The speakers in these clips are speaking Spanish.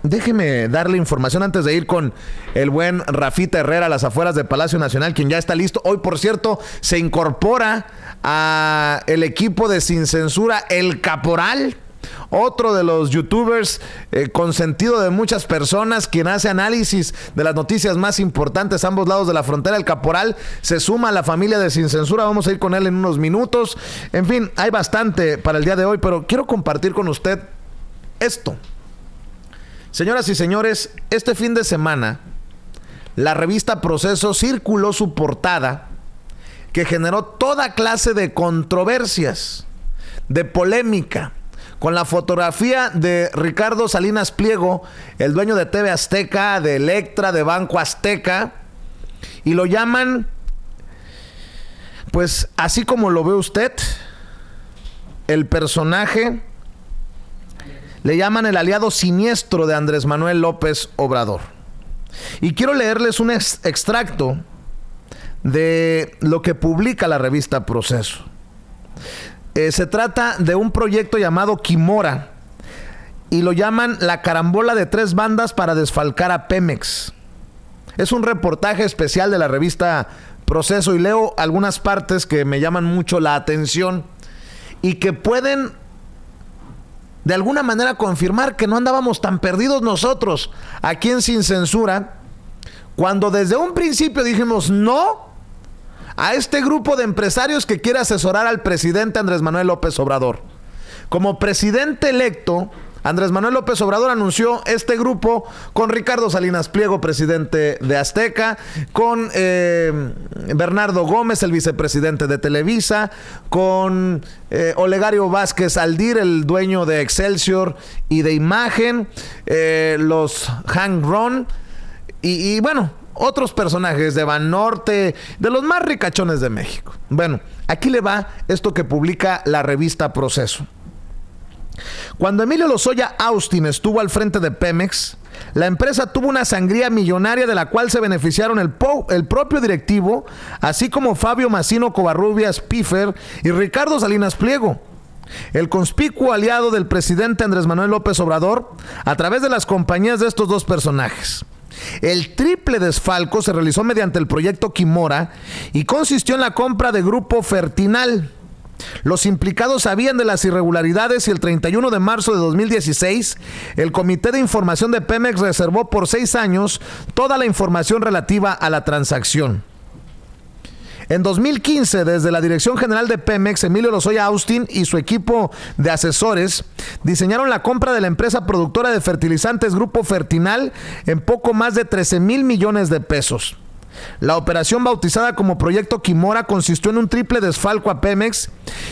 Déjeme darle información antes de ir con el buen Rafita Herrera a las afueras de Palacio Nacional, quien ya está listo. Hoy, por cierto, se incorpora a el equipo de Sin Censura El Caporal, otro de los youtubers consentido de muchas personas, quien hace análisis de las noticias más importantes a ambos lados de la frontera. El Caporal se suma a la familia de Sin Censura. Vamos a ir con él en unos minutos. En fin, hay bastante para el día de hoy, pero quiero compartir con usted esto. Señoras y señores, este fin de semana la revista Proceso circuló su portada que generó toda clase de controversias, de polémica, con la fotografía de Ricardo Salinas Pliego, el dueño de TV Azteca, de Electra, de Banco Azteca, y lo llaman, pues así como lo ve usted, el personaje. Le llaman el aliado siniestro de Andrés Manuel López Obrador. Y quiero leerles un extracto de lo que publica la revista Proceso. Se trata de un proyecto llamado Quimora y lo llaman la carambola de tres bandas para desfalcar a Pemex. Es un reportaje especial de la revista Proceso y leo algunas partes que me llaman mucho la atención y que pueden de alguna manera confirmar que no andábamos tan perdidos nosotros aquí en Sin Censura, cuando desde un principio dijimos no a este grupo de empresarios que quiere asesorar al presidente Andrés Manuel López Obrador. Como presidente electo, Andrés Manuel López Obrador anunció este grupo con Ricardo Salinas Pliego, presidente de Azteca, con Bernardo Gómez, el vicepresidente de Televisa, con Olegario Vázquez Aldir, el dueño de Excelsior y de Imagen, los Hank Ron y bueno, otros personajes de Banorte, de los más ricachones de México. Bueno, aquí le va esto que publica la revista Proceso. Cuando Emilio Lozoya Austin estuvo al frente de Pemex, la empresa tuvo una sangría millonaria de la cual se beneficiaron el propio directivo, así como Fabio Massino Covarrubias Piffer y Ricardo Salinas Pliego, el conspicuo aliado del presidente Andrés Manuel López Obrador, a través de las compañías de estos dos personajes. El triple desfalco se realizó mediante el proyecto Quimora y consistió en la compra de Grupo Fertinal. Los implicados sabían de las irregularidades y el 31 de marzo de 2016, el Comité de Información de Pemex reservó por 6 años toda la información relativa a la transacción. En 2015, desde la Dirección General de Pemex, Emilio Lozoya Austin y su equipo de asesores diseñaron la compra de la empresa productora de fertilizantes Grupo Fertinal en poco más de 13,000 millones de pesos. La operación, bautizada como Proyecto Quimora, consistió en un triple desfalco a Pemex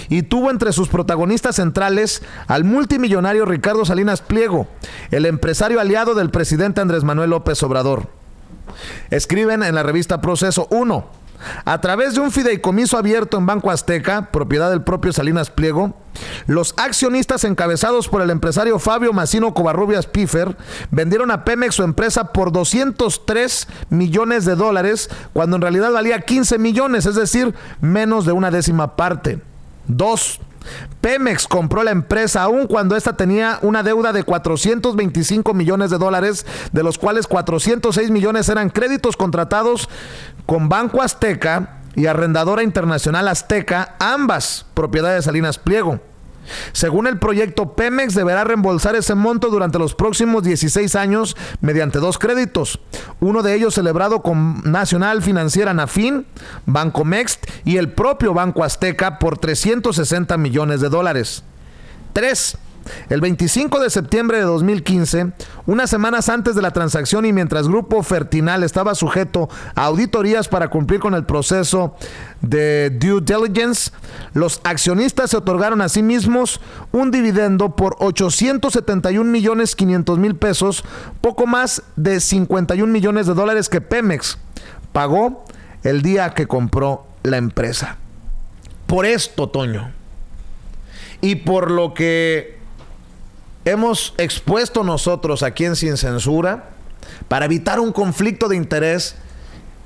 y tuvo entre sus protagonistas centrales al multimillonario Ricardo Salinas Pliego, el empresario aliado del presidente Andrés Manuel López Obrador. Escriben en la revista Proceso: 1. A través de un fideicomiso abierto en Banco Azteca, propiedad del propio Salinas Pliego, los accionistas encabezados por el empresario Fabio Massino Covarrubias Piffer vendieron a Pemex su empresa por $203 millones, cuando en realidad valía 15 millones, es decir, menos de una décima parte. 2. Pemex compró la empresa aun cuando esta tenía una deuda de $425 millones, de los cuales 406 millones eran créditos contratados con Banco Azteca y Arrendadora Internacional Azteca, ambas propiedad de Salinas Pliego. Según el proyecto, Pemex deberá reembolsar ese monto durante los próximos 16 años mediante 2 créditos, uno de ellos celebrado con Nacional Financiera Nafin, Bancomext y el propio Banco Azteca por $360 millones. 3. El 25 de septiembre de 2015, unas semanas antes de la transacción y mientras Grupo Fertinal estaba sujeto a auditorías para cumplir con el proceso de due diligence, los accionistas se otorgaron a sí mismos un dividendo por $871,500,000, poco más de $51 millones que Pemex pagó el día que compró la empresa. Por esto, Toño, y por lo que hemos expuesto nosotros aquí en Sin Censura, para evitar un conflicto de interés,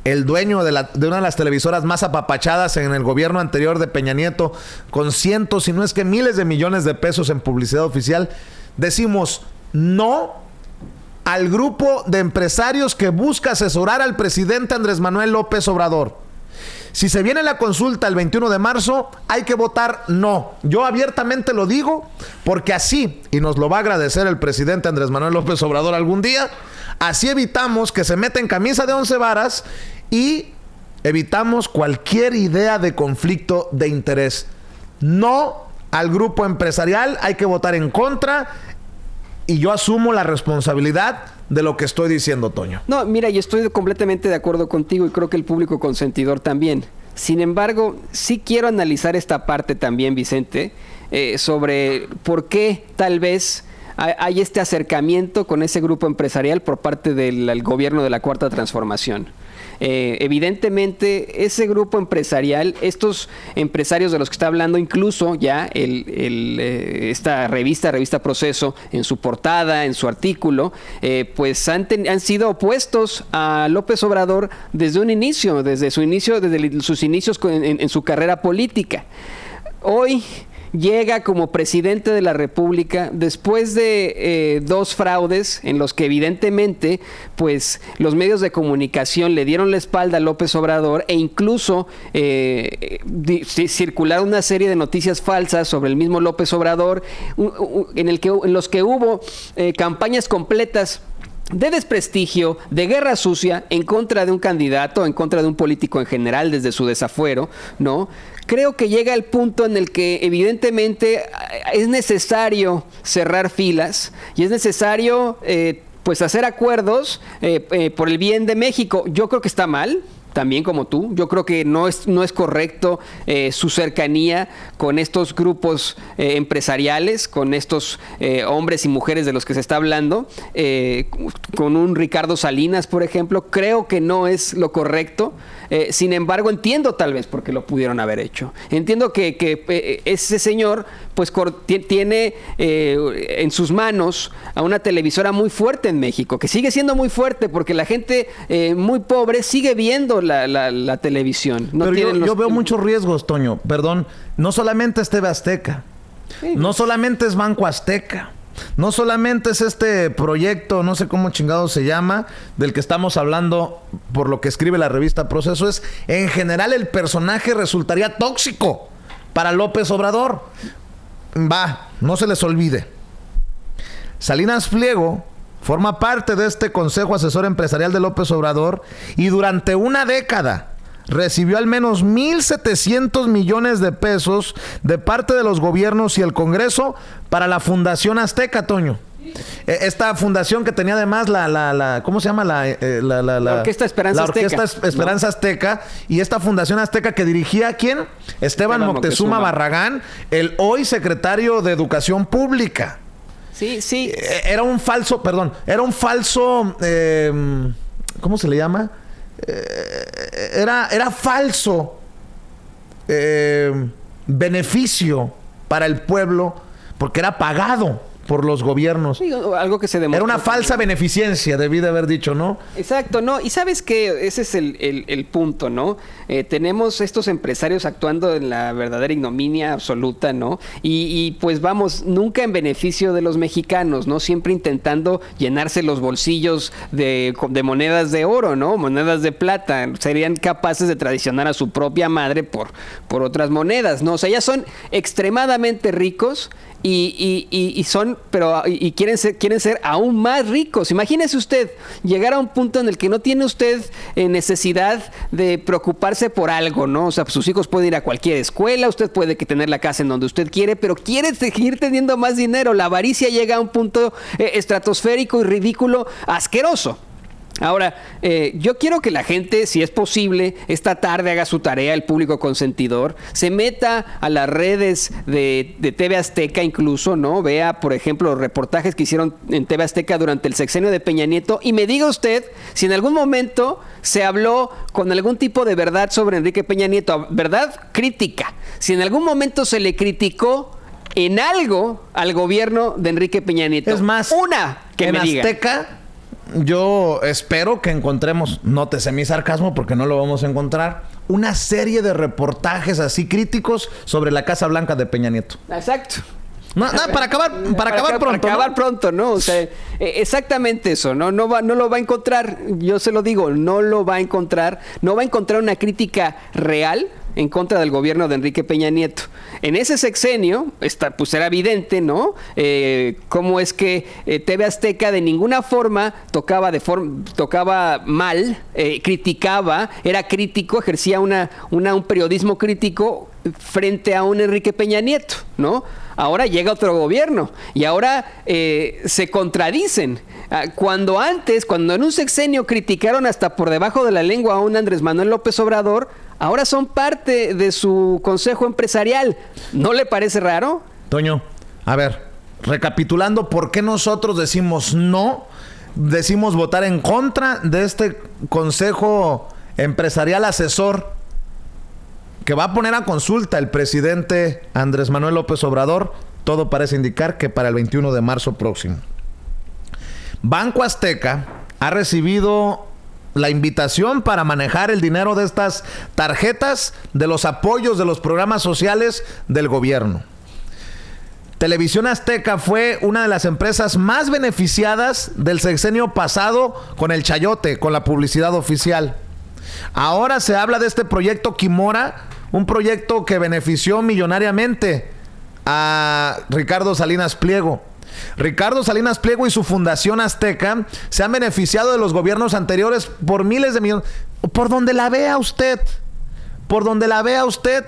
el dueño de una de las televisoras más apapachadas en el gobierno anterior de Peña Nieto, con cientos, si no es que miles de millones de pesos en publicidad oficial, decimos no al grupo de empresarios que busca asesorar al presidente Andrés Manuel López Obrador. Si se viene la consulta el 21 de marzo, hay que votar no. Yo abiertamente lo digo porque así, y nos lo va a agradecer el presidente Andrés Manuel López Obrador algún día, así evitamos que se meta en camisa de 11 varas y evitamos cualquier idea de conflicto de interés. No al grupo empresarial, hay que votar en contra y yo asumo la responsabilidad de lo que estoy diciendo, Toño. No, mira, yo estoy completamente de acuerdo contigo y creo que el público consentidor también. Sin embargo, sí quiero analizar esta parte también, Vicente, sobre por qué tal vez hay este acercamiento con ese grupo empresarial por parte del gobierno de la Cuarta Transformación. Evidentemente, ese grupo empresarial, estos empresarios de los que está hablando, incluso ya esta revista Proceso, en su portada, en su artículo, pues han sido opuestos a López Obrador desde un inicio, desde sus inicios en su carrera política. Hoy llega como presidente de la República después de 2 fraudes en los que evidentemente pues los medios de comunicación le dieron la espalda a López Obrador e incluso circularon una serie de noticias falsas sobre el mismo López Obrador en los que hubo campañas completas de desprestigio, de guerra sucia en contra de un candidato, en contra de un político en general desde su desafuero, ¿no? Creo que llega el punto en el que evidentemente es necesario cerrar filas y es necesario pues hacer acuerdos por el bien de México. Yo creo que está mal, también como tú. Yo creo que no es correcto su cercanía con estos grupos empresariales, con estos hombres y mujeres de los que se está hablando, con un Ricardo Salinas, por ejemplo. Creo que no es lo correcto. Sin embargo, entiendo tal vez por qué lo pudieron haber hecho. Entiendo que ese señor pues tiene en sus manos a una televisora muy fuerte en México, que sigue siendo muy fuerte porque la gente muy pobre sigue viendo la televisión. No. Pero yo veo muchos riesgos, Toño. Perdón, no solamente es TV Azteca, sí, no solamente es Banco Azteca, no solamente es este proyecto, no sé cómo chingado se llama, del que estamos hablando por lo que escribe la revista Proceso, es en general el personaje resultaría tóxico para López Obrador. No se les olvide. Salinas Pliego forma parte de este Consejo Asesor Empresarial de López Obrador y durante una década recibió al menos 1,700 millones de pesos de parte de los gobiernos y el Congreso para la Fundación Azteca, Toño. Esta fundación que tenía además ¿cómo se llama? La Orquesta Esperanza Azteca. La Orquesta Esperanza Azteca. Y esta Fundación Azteca que dirigía ¿a quién? Esteban Moctezuma Barragán, el hoy secretario de Educación Pública. Sí. Era un falso, ¿cómo se le llama? Era falso beneficio para el pueblo porque era pagado por los gobiernos. Sí, algo que se demostró. Era una falsa beneficencia, debí de haber dicho, ¿no? Exacto, ¿no? Y sabes que ese es el punto, ¿no? Tenemos estos empresarios actuando en la verdadera ignominia absoluta, ¿no? Y pues vamos, nunca en beneficio de los mexicanos, ¿no? Siempre intentando llenarse los bolsillos de monedas de oro, ¿no? Monedas de plata. Serían capaces de traicionar a su propia madre por otras monedas, ¿no? O sea, ya son extremadamente ricos y quieren ser aún más ricos. Imagínese usted llegar a un punto en el que no tiene usted necesidad de preocuparse por algo, ¿no? O sea, sus hijos pueden ir a cualquier escuela, usted puede tener la casa en donde usted quiere, pero quiere seguir teniendo más dinero. La avaricia llega a un punto estratosférico y ridículo, asqueroso. Ahora, yo quiero que la gente, si es posible, esta tarde haga su tarea, el público consentidor, se meta a las redes de TV Azteca incluso, ¿no? Vea, por ejemplo, los reportajes que hicieron en TV Azteca durante el sexenio de Peña Nieto y me diga usted si en algún momento se habló con algún tipo de verdad sobre Enrique Peña Nieto, verdad crítica, si en algún momento se le criticó en algo al gobierno de Enrique Peña Nieto. Es más, que me diga. Azteca, yo espero que encontremos, nótese mi sarcasmo porque no lo vamos a encontrar, una serie de reportajes así críticos sobre la Casa Blanca de Peña Nieto. Exacto. No, para acabar pronto. Para acabar pronto, ¿no? O sea, exactamente eso, ¿no? No lo va a encontrar, yo se lo digo, no lo va a encontrar, no va a encontrar una crítica real en contra del gobierno de Enrique Peña Nieto. En ese sexenio, pues era evidente, ¿no? Cómo es que TV Azteca de ninguna forma tocaba mal, criticaba, era crítico, ejercía un periodismo crítico frente a un Enrique Peña Nieto, ¿no? Ahora llega otro gobierno y ahora se contradicen. Cuando en un sexenio criticaron hasta por debajo de la lengua a un Andrés Manuel López Obrador, ahora son parte de su consejo empresarial. ¿No le parece raro? Toño, a ver, recapitulando, ¿por qué nosotros decimos no? Decimos votar en contra de este consejo empresarial asesor que va a poner a consulta el presidente Andrés Manuel López Obrador. Todo parece indicar que para el 21 de marzo próximo. Banco Azteca ha recibido la invitación para manejar el dinero de estas tarjetas de los apoyos de los programas sociales del gobierno. Televisión Azteca fue una de las empresas más beneficiadas del sexenio pasado con el chayote, con la publicidad oficial. Ahora se habla de este proyecto Quimora, un proyecto que benefició millonariamente a Ricardo Salinas Pliego. Ricardo Salinas Pliego y su Fundación Azteca se han beneficiado de los gobiernos anteriores por miles de millones. Por donde la vea usted,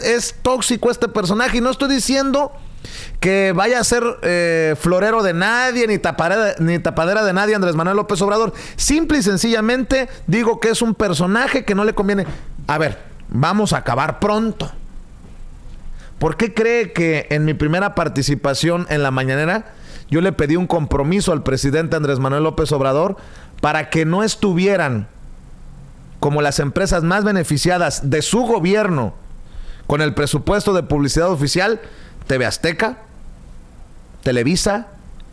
es tóxico este personaje. Y no estoy diciendo que vaya a ser florero de nadie, ni tapadera de nadie Andrés Manuel López Obrador. Simple y sencillamente digo que es un personaje que no le conviene. A ver, vamos a acabar pronto. ¿Por qué cree que en mi primera participación en la mañanera yo le pedí un compromiso al presidente Andrés Manuel López Obrador para que no estuvieran como las empresas más beneficiadas de su gobierno con el presupuesto de publicidad oficial? TV Azteca, Televisa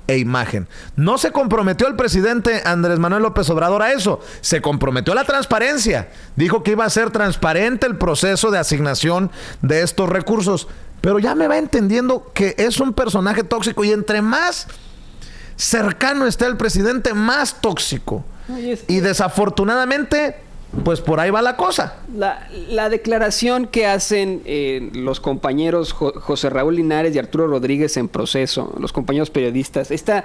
e Imagen. No se comprometió el presidente Andrés Manuel López Obrador a eso. Se comprometió a la transparencia. Dijo que iba a ser transparente el proceso de asignación de estos recursos. Pero ya me va entendiendo que es un personaje tóxico y entre más cercano esté el presidente, más tóxico. Y desafortunadamente, pues por ahí va la cosa. La declaración que hacen los compañeros José Raúl Linares y Arturo Rodríguez en Proceso, los compañeros periodistas, esta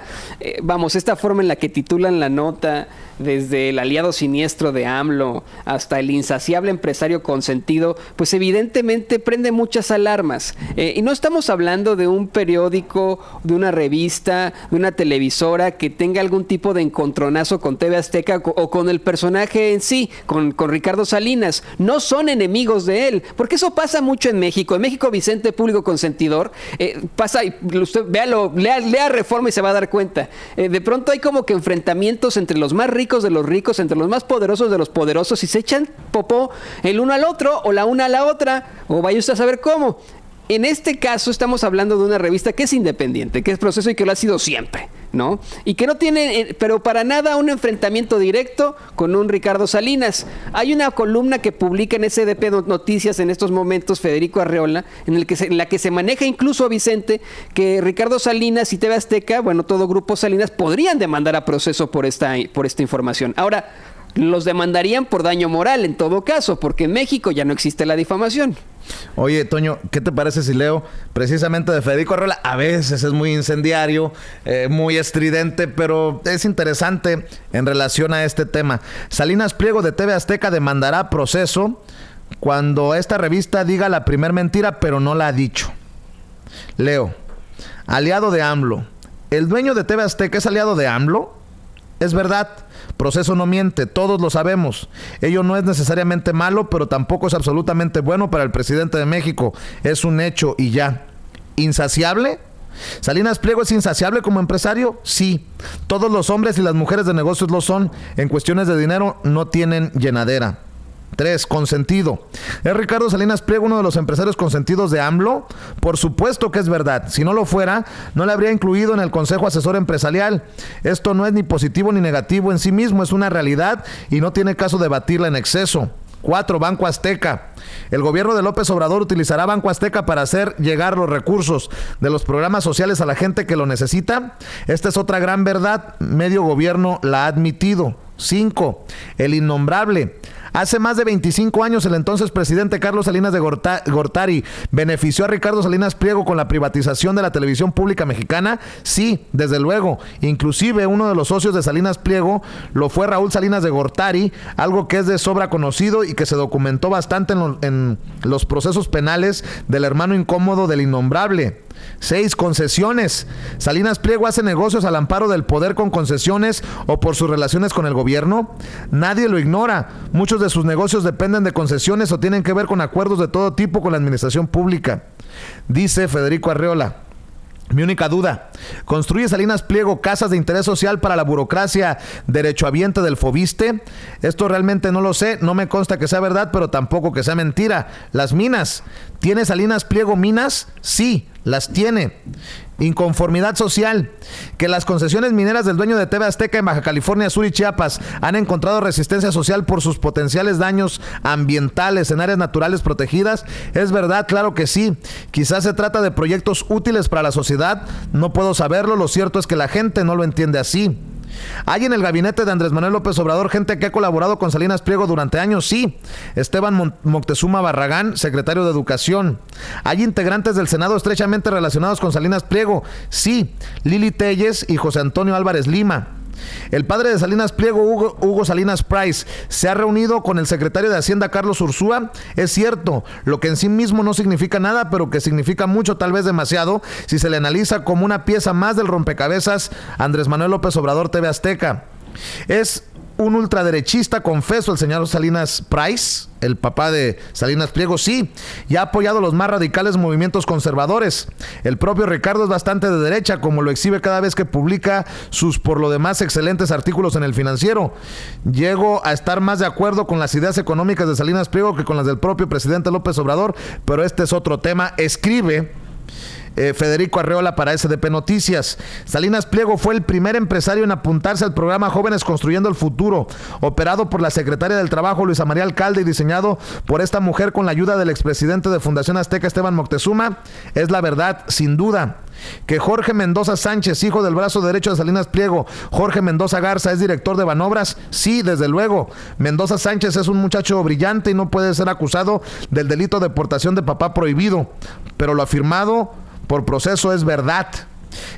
forma en la que titulan la nota, desde el aliado siniestro de AMLO hasta el insaciable empresario consentido, pues evidentemente prende muchas alarmas. Y no estamos hablando de un periódico, de una revista, de una televisora que tenga algún tipo de encontronazo con TV Azteca o con el personaje en sí, con Ricardo Salinas. No son enemigos de él, porque eso pasa mucho en México. En México, Vicente, público consentidor, pasa, y usted véalo, lea Reforma y se va a dar cuenta. De pronto hay como que enfrentamientos entre los más ricos de los ricos, entre los más poderosos de los poderosos, y se echan popó el uno al otro, o la una a la otra, o vaya usted a saber cómo. En este caso estamos hablando de una revista que es independiente, que es Proceso y que lo ha sido siempre, ¿no? Y que no tiene, pero para nada, un enfrentamiento directo con un Ricardo Salinas. Hay una columna que publica en SDP Noticias en estos momentos Federico Arreola, en la que se maneja incluso, Vicente, que Ricardo Salinas y TV Azteca, bueno, todo Grupo Salinas, podrían demandar a Proceso por esta información. Ahora, los demandarían por daño moral en todo caso, porque en México ya no existe la difamación. Oye, Toño, ¿qué te parece si leo precisamente de Federico Arreola? A veces es muy incendiario, muy estridente, pero es interesante en relación a este tema. Salinas Pliego de TV Azteca demandará a Proceso cuando esta revista diga la primer mentira, pero no la ha dicho. Leo, aliado de AMLO. ¿El dueño de TV Azteca es aliado de AMLO? Es verdad. Proceso no miente, todos lo sabemos. Ello no es necesariamente malo, pero tampoco es absolutamente bueno para el presidente de México. Es un hecho y ya. ¿Insaciable? ¿Salinas Pliego es insaciable como empresario? Sí. Todos los hombres y las mujeres de negocios lo son. En cuestiones de dinero no tienen llenadera. 3. Consentido. ¿Es Ricardo Salinas Pliego uno de los empresarios consentidos de AMLO? Por supuesto que es verdad. Si no lo fuera, no le habría incluido en el Consejo Asesor Empresarial. Esto no es ni positivo ni negativo en sí mismo, es una realidad y no tiene caso debatirla en exceso. 4, Banco Azteca. El gobierno de López Obrador utilizará Banco Azteca para hacer llegar los recursos de los programas sociales a la gente que lo necesita. Esta es otra gran verdad. Medio gobierno la ha admitido. 5, el innombrable. Hace más de 25 años el entonces presidente Carlos Salinas de Gortari benefició a Ricardo Salinas Pliego con la privatización de la televisión pública mexicana. Sí, desde luego. Inclusive uno de los socios de Salinas Pliego lo fue Raúl Salinas de Gortari, algo que es de sobra conocido y que se documentó bastante en los procesos penales del hermano incómodo del innombrable. 6, concesiones. Salinas Pliego hace negocios al amparo del poder con concesiones o por sus relaciones con el gobierno. Nadie lo ignora. Muchos de sus negocios dependen de concesiones o tienen que ver con acuerdos de todo tipo con la administración pública. Dice Federico Arreola. Mi única duda, ¿construye Salinas Pliego casas de interés social para la burocracia derechohabiente del Fobiste? Esto realmente no lo sé, no me consta que sea verdad, pero tampoco que sea mentira. Las minas, ¿tiene Salinas Pliego minas? Sí, las tiene. Inconformidad social, que las concesiones mineras del dueño de TV Azteca en Baja California Sur y Chiapas han encontrado resistencia social por sus potenciales daños ambientales en áreas naturales protegidas. ¿Es verdad? Claro que sí. Quizás se trata de proyectos útiles para la sociedad, no puedo saberlo, lo cierto es que la gente no lo entiende así. ¿Hay en el gabinete de Andrés Manuel López Obrador gente que ha colaborado con Salinas Pliego durante años? Sí. Esteban Moctezuma Barragán, secretario de Educación. ¿Hay integrantes del Senado estrechamente relacionados con Salinas Pliego? Sí. Lili Telles y José Antonio Álvarez Lima. El padre de Salinas Pliego, Hugo Salinas Price, se ha reunido con el secretario de Hacienda, Carlos Ursúa. Es cierto, lo que en sí mismo no significa nada, pero que significa mucho, tal vez demasiado, si se le analiza como una pieza más del rompecabezas Andrés Manuel López Obrador TV Azteca. Es un ultraderechista, confeso, el señor Salinas Price, el papá de Salinas Pliego, sí, y ha apoyado los más radicales movimientos conservadores. El propio Ricardo es bastante de derecha, como lo exhibe cada vez que publica sus por lo demás excelentes artículos en El Financiero. Llego a estar más de acuerdo con las ideas económicas de Salinas Pliego que con las del propio presidente López Obrador, pero este es otro tema. Escribe Federico Arreola para SDP Noticias. Salinas Pliego fue el primer empresario en apuntarse al programa Jóvenes Construyendo el Futuro, operado por la secretaria del Trabajo Luisa María Alcalde y diseñado por esta mujer con la ayuda del expresidente de Fundación Azteca Esteban Moctezuma. Es la verdad, sin duda. Que Jorge Mendoza Sánchez, hijo del brazo derecho de Salinas Pliego, Jorge Mendoza Garza, es director de Banobras. Sí, desde luego. Mendoza Sánchez es un muchacho brillante y no puede ser acusado del delito de portación de papá prohibido, pero lo afirmado por proceso es verdad.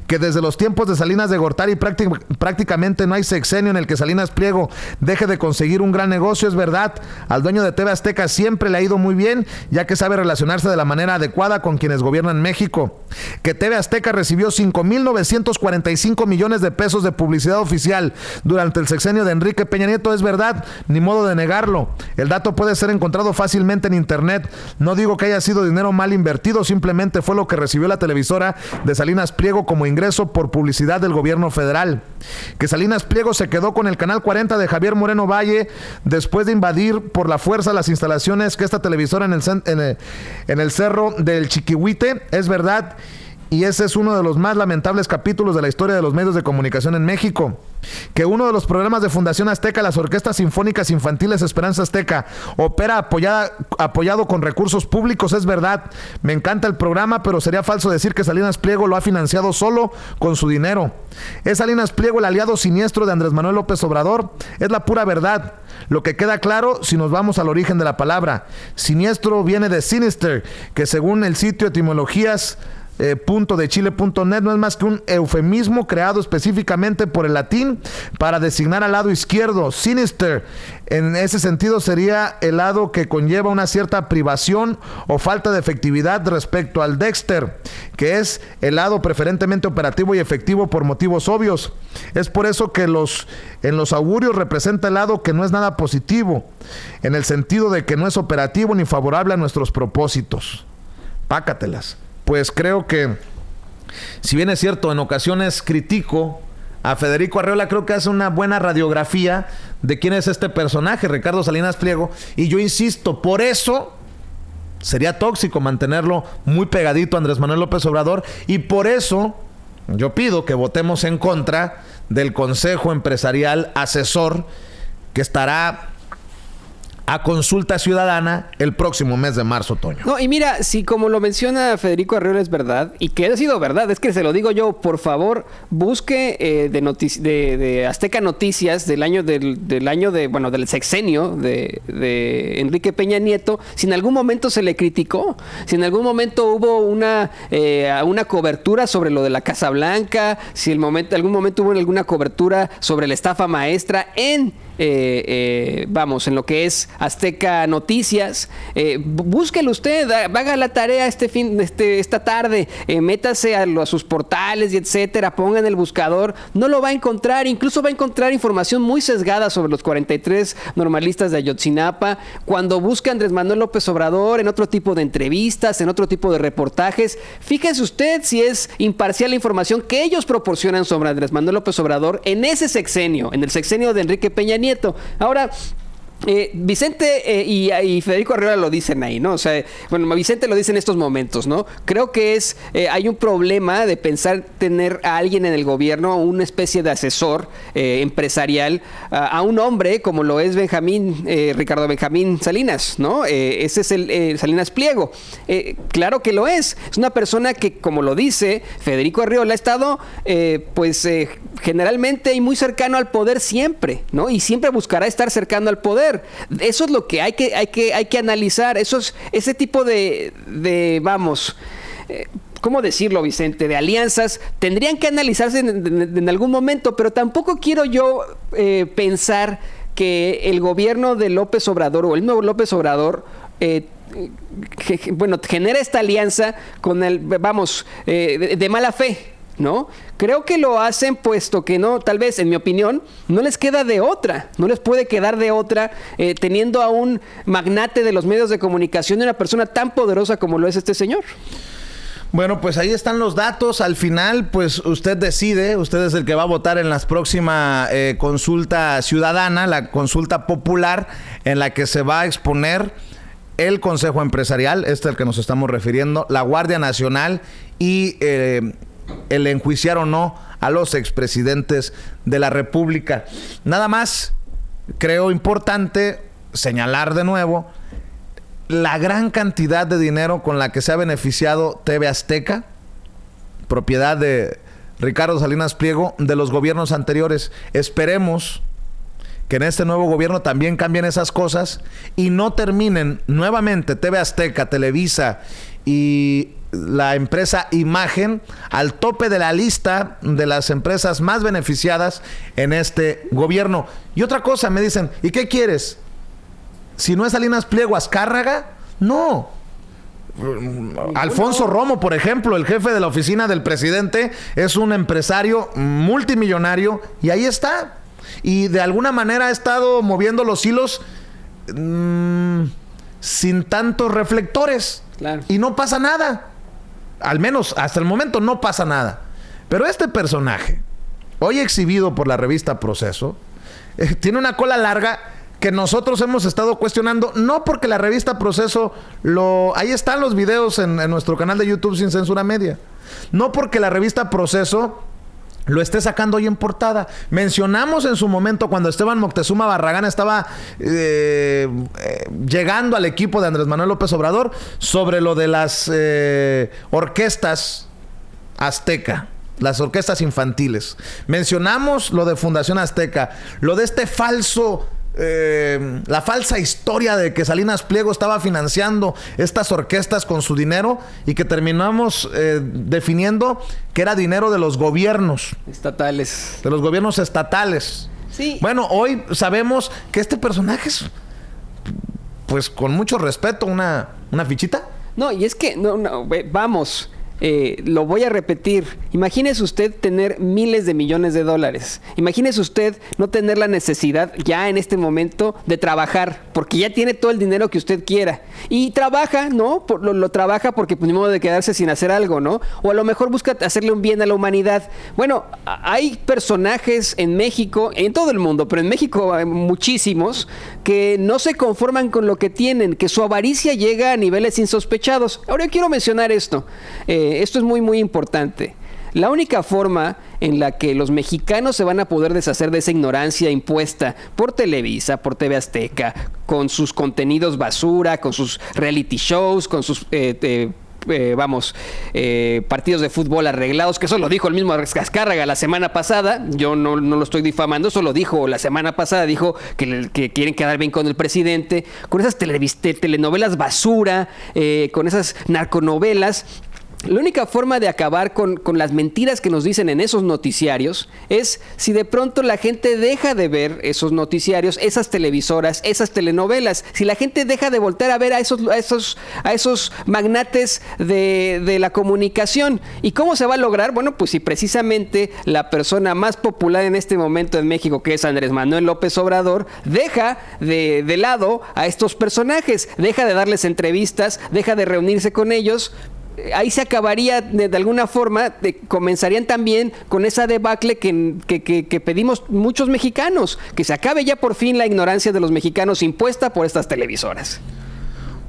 Que desde los tiempos de Salinas de Gortari prácticamente no hay sexenio en el que Salinas Pliego deje de conseguir un gran negocio, es verdad. Al dueño de TV Azteca siempre le ha ido muy bien, ya que sabe relacionarse de la manera adecuada con quienes gobiernan México. Que TV Azteca recibió 5,945 millones de pesos de publicidad oficial durante el sexenio de Enrique Peña Nieto, es verdad, ni modo de negarlo. El dato puede ser encontrado fácilmente en internet. No digo que haya sido dinero mal invertido, simplemente fue lo que recibió la televisora de Salinas Pliego como ingreso por publicidad del gobierno federal. Que Salinas Pliego se quedó con el canal 40 de Javier Moreno Valle después de invadir por la fuerza las instalaciones que esta televisora en el cerro del Chiquihuite, es verdad. Y ese es uno de los más lamentables capítulos de la historia de los medios de comunicación en México. Que uno de los programas de Fundación Azteca, las Orquestas Sinfónicas Infantiles Esperanza Azteca, opera apoyado con recursos públicos, es verdad. Me encanta el programa, pero sería falso decir que Salinas Pliego lo ha financiado solo con su dinero. ¿Es Salinas Pliego el aliado siniestro de Andrés Manuel López Obrador? Es la pura verdad. Lo que queda claro si nos vamos al origen de la palabra. Siniestro viene de sinister, que según el sitio etimologías .dechile.net no es más que un eufemismo creado específicamente por el latín para designar al lado izquierdo. Sinister, en ese sentido, sería el lado que conlleva una cierta privación o falta de efectividad respecto al dexter, que es el lado preferentemente operativo y efectivo por motivos obvios. Es por eso que en los augurios representa el lado que no es nada positivo, en el sentido de que no es operativo ni favorable a nuestros propósitos. Pácatelas. Pues creo que, si bien es cierto, en ocasiones critico a Federico Arreola, creo que hace una buena radiografía de quién es este personaje, Ricardo Salinas Pliego. Y yo insisto, por eso sería tóxico mantenerlo muy pegadito a Andrés Manuel López Obrador. Y por eso yo pido que votemos en contra del Consejo Empresarial Asesor, que estará a consulta ciudadana el próximo mes de marzo, Toño. No, y mira, si como lo menciona Federico Arriola es verdad, y que ha sido verdad, es que se lo digo yo, por favor, busque de Azteca Noticias del año del sexenio de Enrique Peña Nieto, si en algún momento se le criticó, si en algún momento hubo una cobertura sobre lo de la Casa Blanca, si algún momento hubo alguna cobertura sobre la estafa maestra en lo que es Azteca Noticias. Búsquelo usted, haga la tarea esta tarde, métase a sus portales y etcétera, ponga en el buscador, no lo va a encontrar, incluso va a encontrar información muy sesgada sobre los 43 normalistas de Ayotzinapa. Cuando busca Andrés Manuel López Obrador en otro tipo de entrevistas, en otro tipo de reportajes, fíjese usted si es imparcial la información que ellos proporcionan sobre Andrés Manuel López Obrador en ese sexenio, en el sexenio de Enrique Peña Nieto. Ahora, Vicente y Federico Arriola lo dicen ahí, ¿no? O sea, bueno, Vicente lo dice en estos momentos, ¿no? Creo que hay un problema de pensar tener a alguien en el gobierno, una especie de asesor empresarial, a un hombre como lo es Ricardo Benjamín Salinas, ¿no? Ese es el Salinas Pliego. Claro que lo es. Es una persona que, como lo dice Federico Arriola, ha estado, generalmente y muy cercano al poder siempre, ¿no? Y siempre buscará estar cercano al poder. Eso es lo que hay que analizar. Ese tipo ¿cómo decirlo, Vicente? De alianzas tendrían que analizarse en algún momento, pero tampoco quiero yo pensar que el gobierno de López Obrador o el nuevo López Obrador genera esta alianza con de mala fe, ¿no? Creo que lo hacen puesto que no, tal vez, en mi opinión, no les puede quedar de otra, teniendo a un magnate de los medios de comunicación y una persona tan poderosa como lo es este señor. Bueno, pues ahí están los datos. Al final, pues usted decide, usted es el que va a votar en la próxima consulta ciudadana, la consulta popular, en la que se va a exponer el Consejo Empresarial, al que nos estamos refiriendo, la Guardia Nacional y el enjuiciar o no a los expresidentes de la República. Nada más, creo importante señalar de nuevo la gran cantidad de dinero con la que se ha beneficiado TV Azteca, propiedad de Ricardo Salinas Pliego, de los gobiernos anteriores. Esperemos que en este nuevo gobierno también cambien esas cosas y no terminen nuevamente TV Azteca, Televisa y la empresa Imagen al tope de la lista de las empresas más beneficiadas en este gobierno. Y otra cosa, me dicen, ¿y qué quieres? Si no es Salinas Pliego, Azcárraga, no. Alfonso Romo, por ejemplo, el jefe de la oficina del presidente, es un empresario multimillonario y ahí está. Y de alguna manera ha estado moviendo los hilos sin tantos reflectores. Claro. Y no pasa nada. Al menos hasta el momento no pasa nada. Pero este personaje, hoy exhibido por la revista Proceso, tiene una cola larga que nosotros hemos estado cuestionando, no porque la revista Proceso ahí están los videos en nuestro canal de YouTube Sin Censura Media. No porque la revista Proceso lo esté sacando hoy en portada. Mencionamos en su momento cuando Esteban Moctezuma Barragán estaba llegando al equipo de Andrés Manuel López Obrador sobre lo de las orquestas Azteca, las orquestas infantiles. Mencionamos lo de Fundación Azteca, lo de este la falsa historia de que Salinas Pliego estaba financiando estas orquestas con su dinero y que terminamos definiendo que era dinero de los gobiernos estatales. De los gobiernos estatales. Sí. Bueno, hoy sabemos que este personaje es, pues con mucho respeto, una fichita. No, y es que, vamos... lo voy a repetir. Imagínese usted tener miles de millones de dólares. Imagínese usted no tener la necesidad ya en este momento de trabajar, porque ya tiene todo el dinero que usted quiera. Y trabaja, ¿no? Lo trabaja porque pues ni modo de quedarse sin hacer algo, ¿no? O a lo mejor busca hacerle un bien a la humanidad. Bueno, hay personajes en México, en todo el mundo, pero en México hay muchísimos, que no se conforman con lo que tienen, que su avaricia llega a niveles insospechados. Ahora yo quiero mencionar esto. Esto es muy, muy importante. La única forma en la que los mexicanos se van a poder deshacer de esa ignorancia impuesta por Televisa, por TV Azteca, con sus contenidos basura, con sus reality shows, con sus partidos de fútbol arreglados, que eso lo dijo el mismo Azcárraga la semana pasada. Yo no lo estoy difamando, eso lo dijo la semana pasada. Dijo que quieren quedar bien con el presidente, con esas telenovelas basura, con esas narconovelas. La única forma de acabar con las mentiras que nos dicen en esos noticiarios es si de pronto la gente deja de ver esos noticiarios, esas televisoras, esas telenovelas. Si la gente deja de voltear a ver a esos magnates de la comunicación. ¿Y cómo se va a lograr? Bueno, pues si precisamente la persona más popular en este momento en México, que es Andrés Manuel López Obrador, deja de lado a estos personajes, deja de darles entrevistas, deja de reunirse con ellos. Ahí se acabaría de alguna forma, comenzarían también con esa debacle que pedimos muchos mexicanos, que se acabe ya por fin la ignorancia de los mexicanos impuesta por estas televisoras.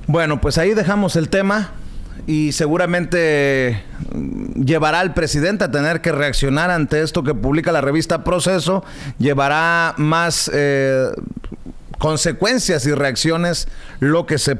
Bueno, pues ahí dejamos el tema y seguramente llevará al presidente a tener que reaccionar ante esto que publica la revista Proceso, llevará más consecuencias y reacciones lo que se